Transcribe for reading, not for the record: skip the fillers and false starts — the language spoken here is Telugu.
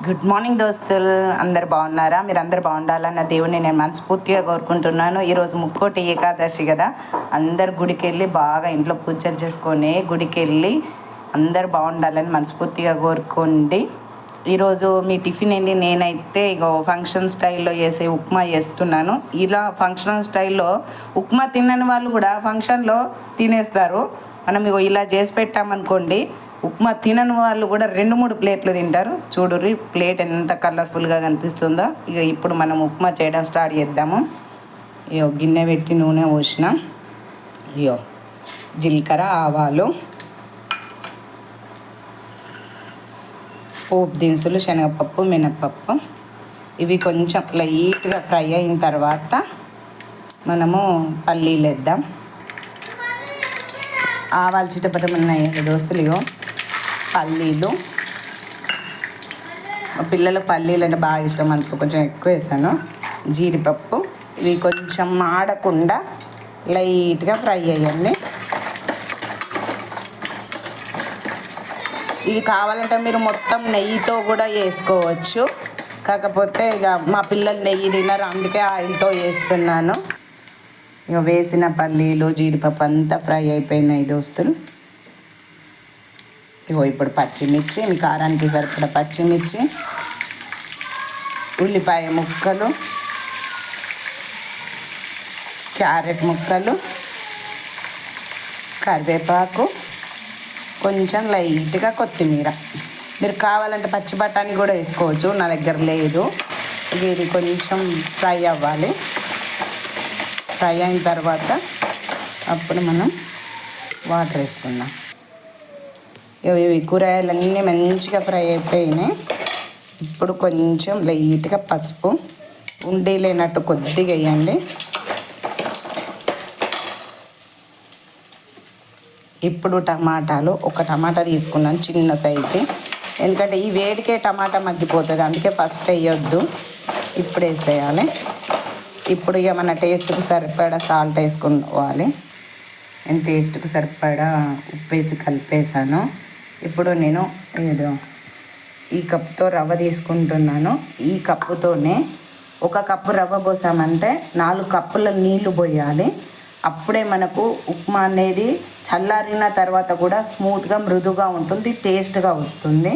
గుడ్ మార్నింగ్ దోస్తులు, అందరు బాగున్నారా? మీరు అందరు బాగుండాలన్న దేవుని నేను మనస్ఫూర్తిగా కోరుకుంటున్నాను. ఈరోజు ముక్కోటి ఏకాదశి కదా, అందరు గుడికి వెళ్ళి బాగా ఇంట్లో పూజలు చేసుకొని గుడికి వెళ్ళి అందరు బాగుండాలని మనస్ఫూర్తిగా కోరుకోండి. ఈరోజు మీ టిఫిన్ ఏంది? నేనైతే ఇగో ఫంక్షన్ స్టైల్లో చేసే ఉప్మా చేస్తున్నాను. ఇలా ఫంక్షన్ స్టైల్లో ఉప్మా తినని వాళ్ళు కూడా ఫంక్షన్లో తినేస్తారు. మనం ఇగో ఇలా చేసి పెట్టామనుకోండి, ఉప్మా తినని వాళ్ళు కూడా 2-3 ప్లేట్లు తింటారు. చూడుర్రి ప్లేట్ ఎంత కలర్ఫుల్గా కనిపిస్తుందో. ఇక ఇప్పుడు మనం ఉప్మా చేయడం స్టార్ట్ చేద్దాము. ఇయో గిన్నె పెట్టి నూనె పోసిన, ఇయో జీలకర్ర, ఆవాలు, పోపు దినుసులు, శనగపప్పు, మినప్పప్పు, ఇవి కొంచెం లైట్గా ఫ్రై అయిన తర్వాత మనము పల్లీలు వేద్దాం. ఆవాలు చిటపటమన్నాయి దోస్తులు. ఇగో పల్లీలు, పిల్లలకు పల్లీలు అంటే బాగా ఇష్టం, అందులో కొంచెం ఎక్కువ వేసాను. జీడిపప్పు, ఇవి కొంచెం మాడకుండా లైట్గా ఫ్రై అయ్యండి. ఇది కావాలంటే మీరు మొత్తం నెయ్యితో కూడా వేసుకోవచ్చు, కాకపోతే ఇక మా పిల్లలు నెయ్యి తినరు, అందుకే ఆయిల్తో వేస్తున్నాను. ఇక వేసిన పల్లీలు, జీడిపప్పు అంతా ఫ్రై అయిపోయినాయి దోస్తులు. ఇగో ఇప్పుడు పచ్చిమిర్చి, మీ కారానికి సరిపడా పచ్చిమిర్చి, ఉల్లిపాయ ముక్కలు, క్యారెట్ ముక్కలు, కరివేపాకు, కొంచెం లైట్గా కొత్తిమీర. మీరు కావాలంటే పచ్చి బఠానీ కూడా వేసుకోవచ్చు, నా దగ్గర లేదు. ఇది కొంచెం ఫ్రై అవ్వాలి. ఫ్రై అయిన తర్వాత అప్పుడు మనం వాటర్ వేసుకుందాం. ఇవి కూరగాయలన్నీ మంచిగా ఫ్రై అయిపోయినాయి. ఇప్పుడు కొంచెం లైట్గా పసుపు, ఉండి లేనట్టు కొద్దిగా వేయండి. ఇప్పుడు టమాటాలు, ఒక టమాటా తీసుకున్నాను చిన్న సైజు, ఎందుకంటే ఈ వేడికే టమాటా మగ్గిపోతుంది, అందుకే ఫస్ట్ వేయొద్దు, ఇప్పుడు వేసేయాలి. ఇప్పుడు ఇక మన టేస్ట్కి సరిపడా సాల్ట్ వేసుకోవాలి. నేను టేస్ట్కి సరిపడా ఉప్పు వేసి కలిపేసాను. ఇప్పుడు నేను ఈ కప్తో రవ్వ తీసుకుంటున్నాను. ఈ కప్పుతోనే 1 కప్పు రవ్వ పోసామంటే 4 కప్పుల నీళ్లు పోయాలి. అప్పుడే మనకు ఉప్మా అనేది చల్లారిన తర్వాత కూడా స్మూత్గా మృదుగా ఉంటుంది, టేస్ట్గా వస్తుంది.